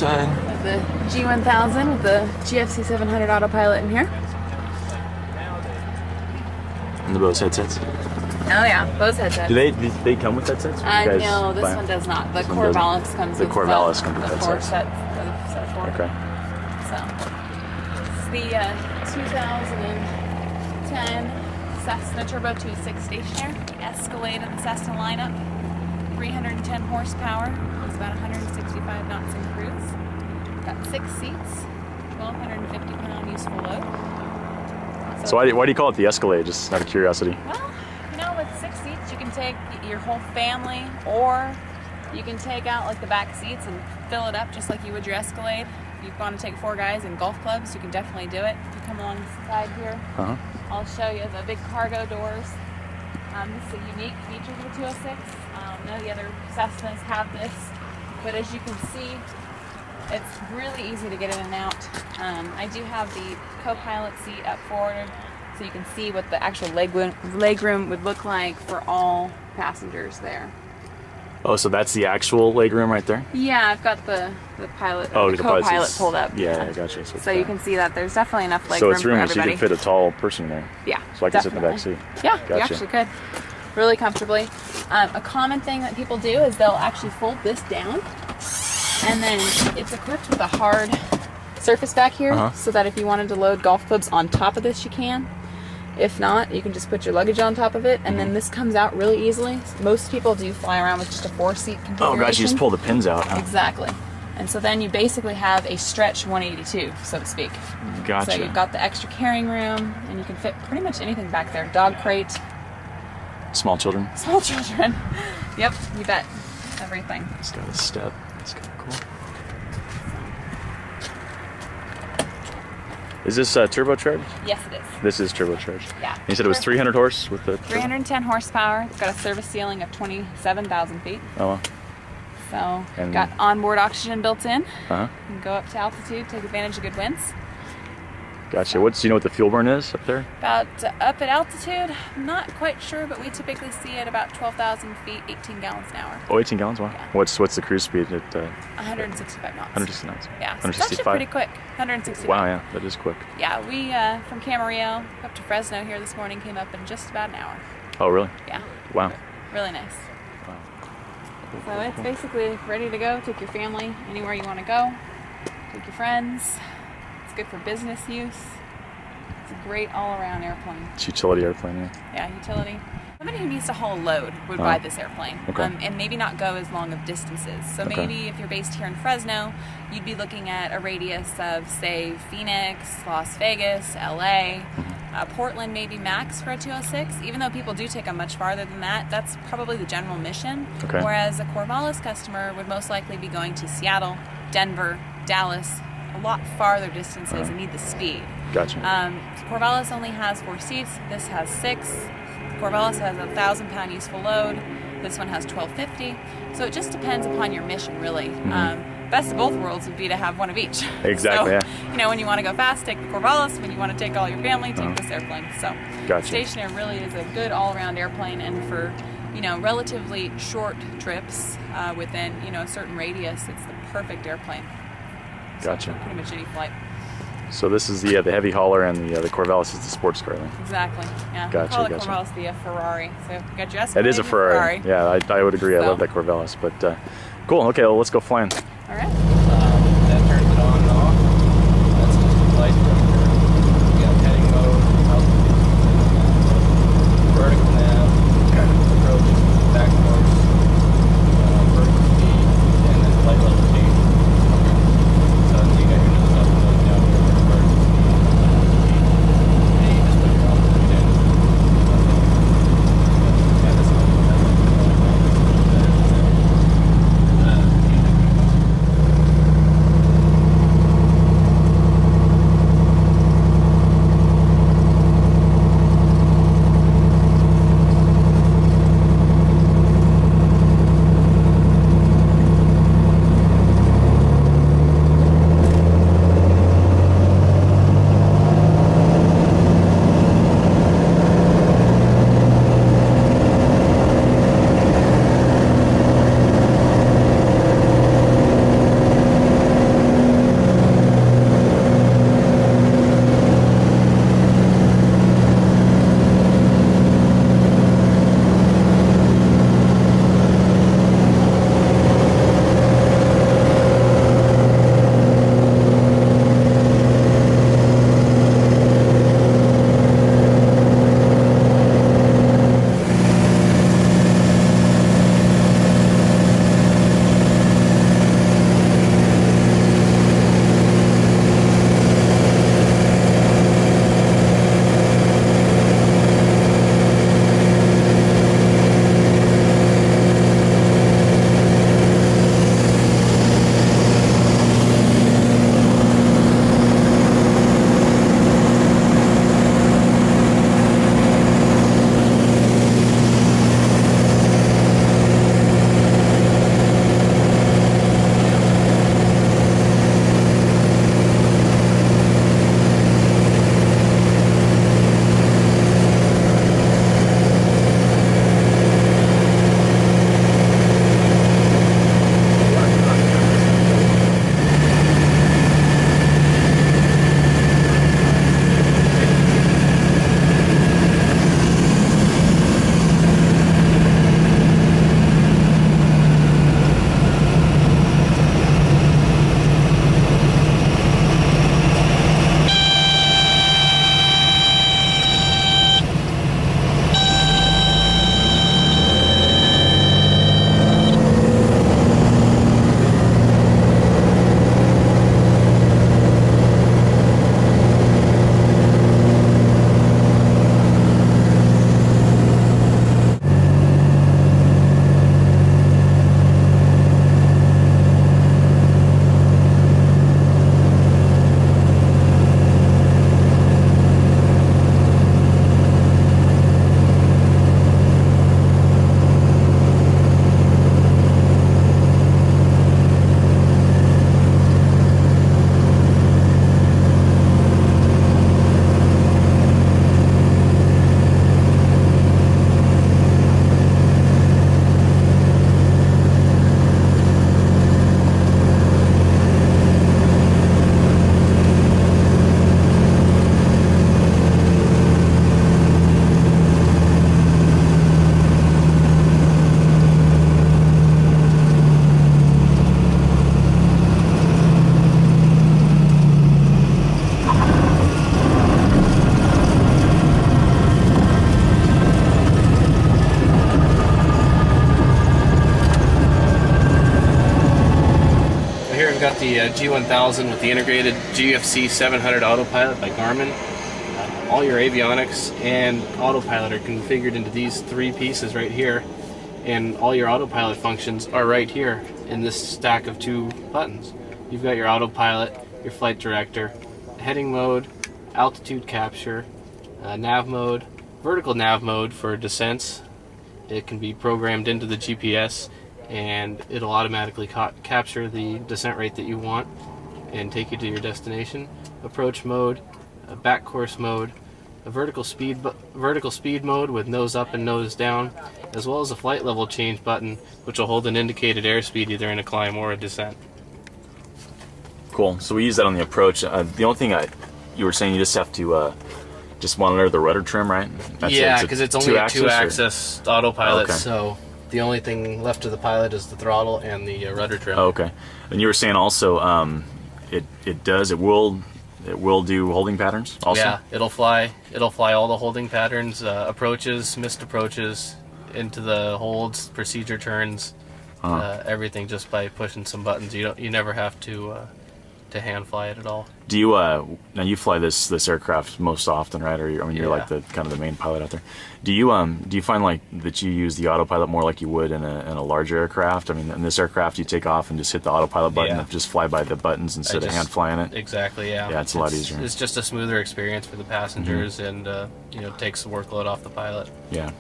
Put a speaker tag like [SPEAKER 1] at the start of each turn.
[SPEAKER 1] side.
[SPEAKER 2] The G1000 with the GFC 700 autopilot in here.
[SPEAKER 1] And the Bose headsets.
[SPEAKER 2] Oh yeah, Bose headsets.
[SPEAKER 1] Do they come with headsets?
[SPEAKER 2] No, this one does not. The Corvallis comes with
[SPEAKER 1] the
[SPEAKER 2] headsets.
[SPEAKER 1] four
[SPEAKER 2] sets of set four.
[SPEAKER 1] Okay.
[SPEAKER 2] So, it's the 2010 Cessna Turbo 2.6 stationary Escalade in the Cessna lineup. 310 horsepower. It's about 165 knots in cruise. Got 6 seats. 1,250 pound useful load.
[SPEAKER 1] So why do you call it the Escalade? Just out of curiosity.
[SPEAKER 2] Well, with 6 seats, you can take your whole family, or you can take out like the back seats and fill it up just like you would your Escalade. If you want to take 4 guys in golf clubs, you can definitely do it. If you come along the side here, I'll show you the big cargo doors. This is a unique feature of the 206. None of the other Cessnas have this, but as you can see, it's really easy to get in and out. I do have the co-pilot seat up forward, so you can see what the actual legroom would look like for all passengers there.
[SPEAKER 1] Oh, so that's the actual legroom right there?
[SPEAKER 2] Yeah, I've got the pilot,
[SPEAKER 1] the
[SPEAKER 2] co-pilot pulled up.
[SPEAKER 1] Yeah, I gotcha.
[SPEAKER 2] So you can see that there's definitely enough legroom
[SPEAKER 1] so it's room
[SPEAKER 2] for everybody.
[SPEAKER 1] So you can fit a tall person there.
[SPEAKER 2] Yeah,
[SPEAKER 1] so I can sit in the back seat.
[SPEAKER 2] Yeah, you actually could. Really comfortably. A common thing that people do is they'll actually fold this down, and then it's equipped with a hard surface back here, so that if you wanted to load golf clubs on top of this, you can. If not, you can just put your luggage on top of it, and then this comes out really easily. Most people do fly around with just a 4-seat configuration.
[SPEAKER 1] Oh gosh, you just pull the pins out, huh?
[SPEAKER 2] Exactly. And so then you basically have a stretch 182, so to speak.
[SPEAKER 1] Gotcha.
[SPEAKER 2] So you've got the extra carrying room, and you can fit pretty much anything back there. Dog crate.
[SPEAKER 1] Small children.
[SPEAKER 2] Small children. Yep, you bet. Everything.
[SPEAKER 1] It's got a step. That's kind of cool. Is this turbocharged?
[SPEAKER 2] Yes, it is.
[SPEAKER 1] This is turbocharged.
[SPEAKER 2] Yeah.
[SPEAKER 1] And you said it was 300 horse with the...
[SPEAKER 2] 310 horsepower. It's got a service ceiling of 27,000 feet.
[SPEAKER 1] Oh, wow.
[SPEAKER 2] So, got onboard oxygen built in.
[SPEAKER 1] Uh-huh.
[SPEAKER 2] You can go up to altitude, take advantage of good winds.
[SPEAKER 1] Gotcha. Do you know what the fuel burn is up there?
[SPEAKER 2] About up at altitude, I'm not quite sure, but we typically see at about 12,000 feet, 18 gallons an hour.
[SPEAKER 1] Oh, 18 gallons? Wow.
[SPEAKER 2] Yeah.
[SPEAKER 1] What's the cruise speed at...
[SPEAKER 2] 165 knots.
[SPEAKER 1] 160 knots.
[SPEAKER 2] Yeah, so
[SPEAKER 1] 165?
[SPEAKER 2] it's actually pretty quick. 165.
[SPEAKER 1] Wow, yeah, that is quick.
[SPEAKER 2] Yeah, we, from Camarillo up to Fresno here this morning, came up in just about an hour.
[SPEAKER 1] Oh, really?
[SPEAKER 2] Yeah.
[SPEAKER 1] Wow.
[SPEAKER 2] Really nice.
[SPEAKER 1] Wow. Cool,
[SPEAKER 2] so it's basically ready to go. Take your family anywhere you want to go. Take your friends. It's good for business use. It's a great all-around airplane.
[SPEAKER 1] It's a utility airplane, yeah.
[SPEAKER 2] Yeah, utility. Somebody who needs to haul a load would buy this airplane, and maybe not go as long of distances. So maybe if you're based here in Fresno, you'd be looking at a radius of, say, Phoenix, Las Vegas, LA, Portland maybe max for a 206. Even though people do take them much farther than that, that's probably the general mission. Whereas a Corvallis customer would most likely be going to Seattle, Denver, Dallas, a lot farther distances and need the speed.
[SPEAKER 1] Gotcha.
[SPEAKER 2] Corvallis only has 4 seats. This has 6. Corvallis has a 1,000-pound useful load. This one has 1,250. So it just depends upon your mission, really. Best of both worlds would be to have one of each.
[SPEAKER 1] Exactly.
[SPEAKER 2] So, when you want to go fast, take the Corvallis. When you want to take all your family, take this airplane. So, stationary really is a good all-around airplane, and for relatively short trips within a certain radius, it's the perfect airplane.
[SPEAKER 1] Gotcha.
[SPEAKER 2] So pretty much any flight.
[SPEAKER 1] So this is the heavy hauler, and the Corvallis is the sports car then.
[SPEAKER 2] Exactly. Yeah.
[SPEAKER 1] Gotcha.
[SPEAKER 2] We call the Corvallis the Ferrari. So you got your Escalade.
[SPEAKER 1] It is a Ferrari. Yeah, I would agree. I love that Corvallis. But cool. Okay, well, let's go flying.
[SPEAKER 2] All right.
[SPEAKER 3] That turns it on and off. That's just a flight director. You got heading mode, altitude, vertical nav, approach, back course, vertical speed, and then flight level change. So you got your nose up and nose down here for vertical speed, and you just put your altitude in. Yeah, this one. the G1000 with the integrated GFC 700 autopilot by Garmin. All your avionics and autopilot are configured into these 3 pieces right here, and all your autopilot functions are right here in this stack of 2 buttons. You've got your autopilot, your flight director, heading mode, altitude capture, nav mode, vertical nav mode for descents. It can be programmed into the GPS, and it'll automatically capture the descent rate that you want and take you to your destination. Approach mode, a back course mode, a vertical speed mode with nose up and nose down, as well as a flight level change button, which will hold an indicated airspeed either in a climb or a descent.
[SPEAKER 1] Cool. So we use that on the approach. The only thing you were saying, you just have to just monitor the rudder trim, right?
[SPEAKER 3] Yeah, because it's only a
[SPEAKER 1] 2-axis,
[SPEAKER 3] 2-axis autopilot,
[SPEAKER 1] okay.
[SPEAKER 3] so the only thing left to the pilot is the throttle and the rudder trim.
[SPEAKER 1] Oh, okay. And you were saying also, it will do holding patterns also?
[SPEAKER 3] Yeah, it'll fly all the holding patterns, approaches, missed approaches, into the holds, procedure turns, everything just by pushing some buttons. You never have to hand fly it at all.
[SPEAKER 1] Do you now you fly this aircraft most often, right? Or you're like the kind of the main pilot out there. Do you find like that you use the autopilot more like you would in a larger aircraft? I mean, in this aircraft you take off and just hit the autopilot button and just fly by the buttons instead of hand flying it.
[SPEAKER 3] Exactly, yeah.
[SPEAKER 1] Yeah, it's a lot easier.
[SPEAKER 3] It's just a smoother experience for the passengers, and takes the workload off the pilot.
[SPEAKER 1] Yeah.